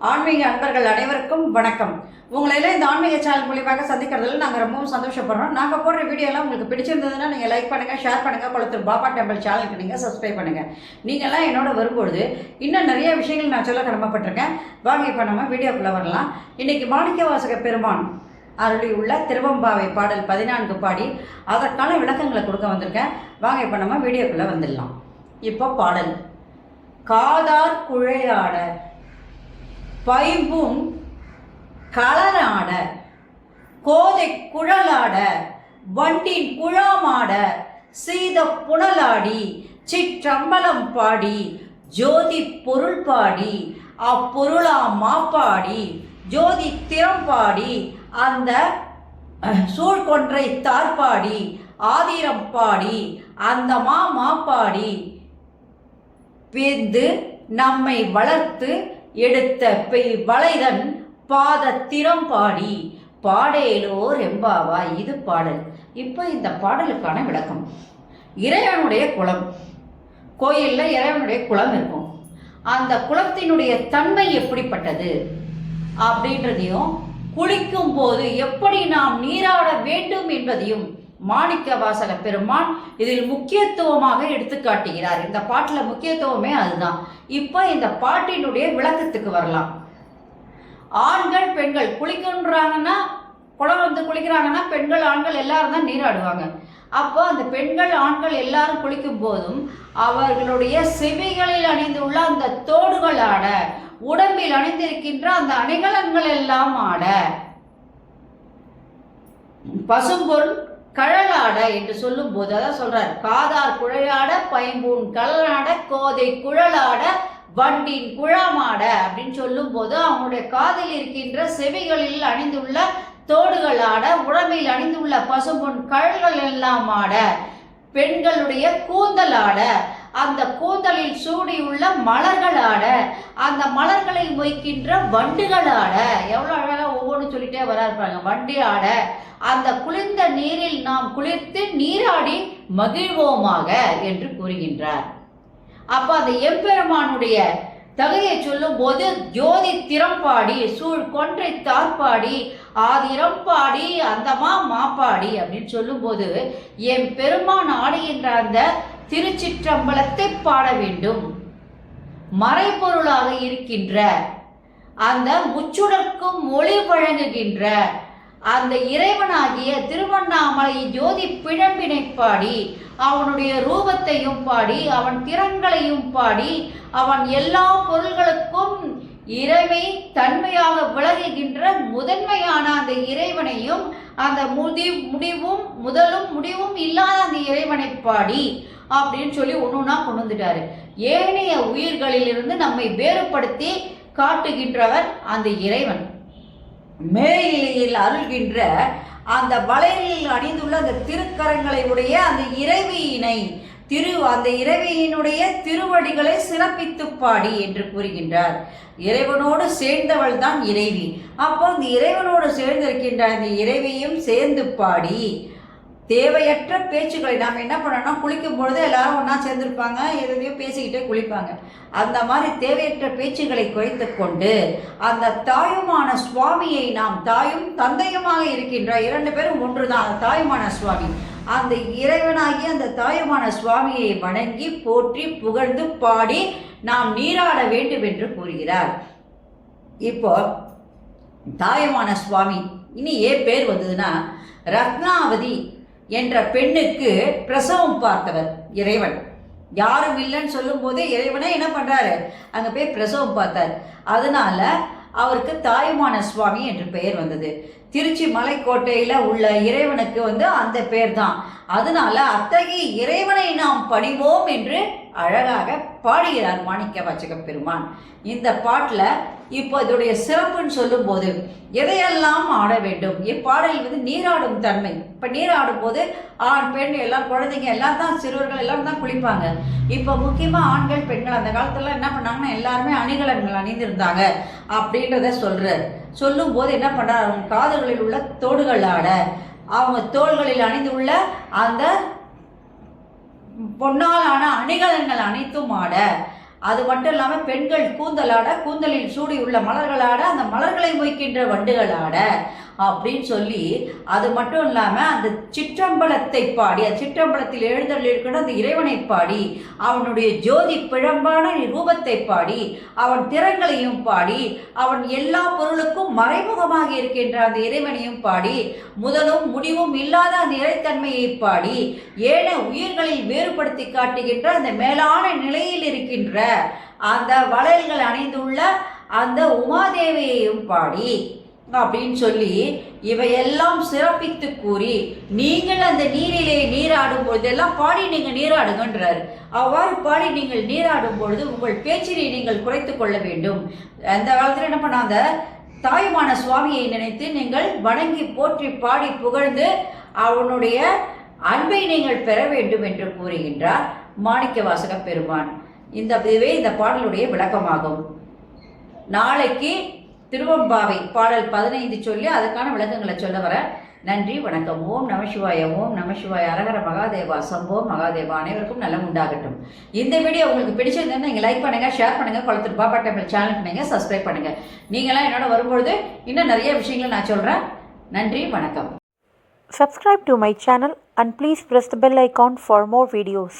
ஆன்மீக அன்பர்கள் அனைவருக்கும் வணக்கம். உங்களையெல்லாம் இந்த ஆன்மீக சேனல் மூலியமாக சந்திக்கிறதுல நாங்கள் ரொம்பவும் சந்தோஷப்படுறோம். நாங்கள் போடுற வீடியோலாம் உங்களுக்கு பிடிச்சிருந்ததுன்னா நீங்கள் லைக் பண்ணுங்கள், ஷேர் பண்ணுங்கள். குளத்தூர் பாபா டெம்பிள் சேனலுக்கு நீங்கள் சப்ஸ்கிரைப் பண்ணுங்கள். நீங்கள்லாம் என்னோட வரும்பொழுது இன்னும் நிறைய விஷயங்கள் நான் சொல்ல கடமைப்பட்டிருக்கேன். வாங்க இப்போ நம்ம வீடியோக்குள்ளே வரலாம். இன்றைக்கி மாணிக்கவாசக பெருமான் அருளி உள்ள திருவம்பாவை பாடல் 14 பாடி அதற்கான விளக்கங்களை கொடுக்க வந்திருக்கேன். வாங்க இப்போ நம்ம வீடியோக்குள்ளே வந்துடலாம். இப்போ பாடல்: காதார் குழையாட பைம்பும் களராட கோதை குழலாட வண்டின் குழாமாட சீத புனலாடி சிற்றம்பலம் பாடி ஜோதி பொருள் பாடி அப்பொருளா மாப்பாடி ஜோதி திறம்பாடி அந்த சூழ்கொன்றை தார்பாடி ஆதிரம் பாடி அந்த மாப்பாடி பேந்து நம்மை வளர்த்து எடுத்த பெய் வளைதன் பாத திறம்பாடி பாடேலோர் எம்பாவா. இது பாடல். இப்போ இந்த பாடலுக்கான விளக்கம்: இறைவனுடைய குளம், கோயிலில் இறைவனுடைய குளம் இருக்கும். அந்த குளத்தினுடைய தன்மை எப்படிப்பட்டது அப்படின்றதையும், குளிக்கும் போது எப்படி நாம் நீராட வேண்டும் என்பதையும் மாணிக்கவாசக பெருமான் இதில் முக்கியத்துவமாக எடுத்து காட்டுகிறார். இந்த பாட்டில் முக்கியத்துவமே அதுதான். இப்போ இந்த பாட்டினுடைய விளக்கத்துக்கு வரலாம். ஆண்கள் பெண்கள் குளிக்கின்றாங்கன்னா, குளம் வந்து குளிக்கிறாங்கன்னா பெண்கள் ஆண்கள் எல்லாரும் தான் நீராடுவாங்க. அப்போ அந்த பெண்கள் ஆண்கள் எல்லாரும் குளிக்கும் போதும் அவர்களுடைய செவிகளில் அணிந்துள்ள அந்த தோடுகள் ஆட, உடம்பில் அணிந்திருக்கின்ற அந்த அணிகலன்கள் எல்லாம் ஆட, பசும்பொருள் கழலாட என்று சொல்லும் போது அதான் சொல்றார்: காதார் குழையாட பைம்பூன் கழலாட கோதை குழலாட வண்டின் குழாமாட அப்படின்னு சொல்லும் போது அவங்களுடைய காதில் இருக்கின்ற செவிகளில் அணிந்துள்ள தோடுகள் ஆட, உடம்பில் அணிந்துள்ள பசும்பொன் கழல்கள் எல்லாம் ஆட, பெண்களுடைய கூந்தல் ஆட, அந்த கூந்தலில் சூடியுள்ள மலர்கள் ஆட, அந்த மலர்களை மொய்க்கின்ற வண்டுகள் ஆட. எவ்வளோ அழகாக ஒவ்வொன்றும் சொல்லிட்டே வராருப்பாங்க. வண்டி ஆட, அந்த குளிர்ந்த நீரில் நாம் குளிர்த்து நீராடி மகிழ்வோமாக என்று கூறுகின்றார். அப்போ அந்த எம்பெருமானுடைய தகையை சொல்லும் போது ஜோதி திறம்பாடி சூழ் கொன்றை தார்பாடி ஆதிரம் பாடி அந்தமா மாப்பாடி அப்படின்னு சொல்லும் போது என் பெருமான் ஆடுகின்ற அந்த திருச்சிற்றம்பலத்தை பாட வேண்டும். மறைபொருளாக இருக்கின்ற அந்த முச்சுடர்க்கும் மொழி வழங்குகின்ற அந்த இறைவனாகிய திருவண்ணாமலை ஜோதி பிழம்பினை பாடி, அவனுடைய ரூபத்தையும் பாடி, அவன் திறன்களையும் பாடி, அவன் எல்லா பொருள்களுக்கும் இறைமை தன்மையாக விளங்குகின்ற முதன்மையான அந்த இறைவனையும், அந்த முடிவும் முதலும் முடிவும் இல்லாத அந்த இறைவனை பாடி அப்படின்னு சொல்லி ஒன்றுனா கொண்டு வந்துட்டாரு. ஏனைய உயிர்களிலிருந்து நம்மை வேறுபடுத்தி காட்டுகின்றவர் அந்த இறைவன். மேலிலையில் அருள்கின்ற அந்த வளையலில் அணிந்துள்ள அந்த திருக்கரங்களை உடைய அந்த இறைவியினை அந்த இறைவியினுடைய திருவடிகளை சிறப்பித்து பாடி என்று கூறுகின்றார். இறைவனோடு சேர்ந்தவள் தான் இறைவி. அப்போ அந்த இறைவனோடு சேர்ந்திருக்கின்ற அந்த இறைவியும் சேர்ந்து பாடி, தேவையற்ற பேச்சுக்களை நாம் என்ன பண்ணோம்னா, குளிக்கும் பொழுது எல்லாரும் ஒன்றா சேர்ந்துருப்பாங்க, எதையோ பேசிக்கிட்டே குளிப்பாங்க. அந்த மாதிரி தேவையற்ற பேச்சுக்களை குறைத்து கொண்டு அந்த தாயுமான சுவாமியை, நாம் தாயும் தந்தையுமாக இருக்கின்ற 2 பேரும் ஒன்று தான் தாயுமான சுவாமி, அந்த இறைவனாகி அந்த தாயுமான சுவாமியை வணங்கி போற்றி புகழ்ந்து பாடி நாம் நீராட வேண்டும் என்று கூறுகிறார். இப்போ தாயுமான சுவாமி இனி பேர் வந்ததுன்னா, ரத்னாவதி என்ற பெண்ணுக்கு பிரசவம் பார்த்தவர் இறைவன். யாரும் இல்லைன்னு சொல்லும் போதே இறைவனை என்ன பண்றாரு, அங்க போய் பிரசவம் பார்த்தார். அதனால அவருக்கு தாயுமான சுவாமி என்று பெயர் வந்தது. திருச்சி மலைக்கோட்டையில உள்ள இறைவனுக்கு அந்த பேர் தான். அதனால அத்தகைய இறைவனை நாம் பணிவோம் என்று அழகாக பாடுகிறார் மாணிக்கவாசக பெருமான். இந்த பாட்டில் இப்போ இதோடைய சிறப்புன்னு சொல்லும் போது எதையெல்லாம் ஆட வேண்டும். இப்பாடல் நீராடும் தன்மை. இப்போ நீராடும் போது ஆண் பெண் எல்லாம் குழந்தைங்க எல்லாம் தான், சிறுவர்கள் எல்லாம் தான் குளிப்பாங்க. இப்போ முக்கியமாக ஆண்கள் பெண்கள் அந்த காலத்துல என்ன பண்ணாங்கன்னா, எல்லாருமே அணிகலன்கள் அணிந்திருந்தாங்க அப்படின்றத சொல்லும் போது என்ன பண்ணார், அவங்க காதுகளில் உள்ள தோடுகள் ஆட, அவங்க தோள்களில் அணிந்துள்ள அந்த பொன்னாலான அணிகலன்கள் அனைத்தும் ஆட, அது மட்டும் இல்லாமல் பெண்கள் கூந்தலாட, கூந்தலில் சூடி உள்ள மலர்களாட, அந்த மலர்களை மொய்க்கின்ற வண்டுகளாட அப்படின்னு சொல்லி, அது மட்டும் இல்லாமல் அந்த சிற்றம்பலத்தை பாடி, அந்த சிற்றம்பலத்தில் எழுந்தருள் இருக்கிற அந்த இறைவனை பாடி, அவனுடைய ஜோதி பிழம்பான ரூபத்தை பாடி, அவன் திறங்களையும் பாடி, அவன் எல்லா பொருளுக்கும் மறைமுகமாக இருக்கின்ற அந்த இறைவனையும் பாடி, முதலும் முடிவும் இல்லாத அந்த இறைத்தன்மையை பாடி, ஏன உயிர்களில் வேறுபடுத்தி காட்டுகின்ற அந்த மேலான நிலையில் இருக்கின்ற அந்த வளையல்கள் அணிந்துள்ள அந்த உமாதேவியையும் பாடி அப்படின்னு சொல்லி இவையெல்லாம் சிறப்பித்து கூறி, நீங்கள் அந்த நீரிலே நீராடும் பொழுதெல்லாம் பாடி நீங்கள் நீராடுங்கன்றார். அவ்வாறு பாடி நீங்கள் நீராடும் பொழுது உங்கள் பேச்சினை நீங்கள் குறைத்து கொள்ள வேண்டும். அந்த காலத்தில் என்ன பண்ண, அந்த தாயுமான சுவாமியை நினைத்து நீங்கள் வணங்கி போற்றி பாடி புகழ்ந்து அவனுடைய அன்பை நீங்கள் பெற வேண்டும் என்று கூறுகின்றார் மாணிக்கவாசக பெருமான். இதுவே இந்த பாடலுடைய விளக்கமாகும். நாளைக்கு திருவம்பாவை பாடல் 15 சொல்லி அதுக்கான விளக்கங்களை சொல்ல வர. நன்றி, வணக்கம். ஓம் நமசிவாய, ஓம் நமசிவாய, அரஹர மகாதேவா, சம்போ மகாதேவா. அனைவருக்கும் நலம் உண்டாகட்டும். இந்த வீடியோ உங்களுக்கு பிடிச்சிருந்தா நீங்கள் லைக் பண்ணுங்கள், ஷேர் பண்ணுங்கள், குளத்தூர் பாப்பா டெம்பிள் சேனலுக்கு நீங்கள் சப்ஸ்கிரைப் பண்ணுங்கள். நீங்களாம் என்னோட வரும்பொழுது இன்னும் நிறைய விஷயங்களை நான் சொல்கிறேன். நன்றி, வணக்கம். Subscribe to my channel and please press the bell icon for more videos.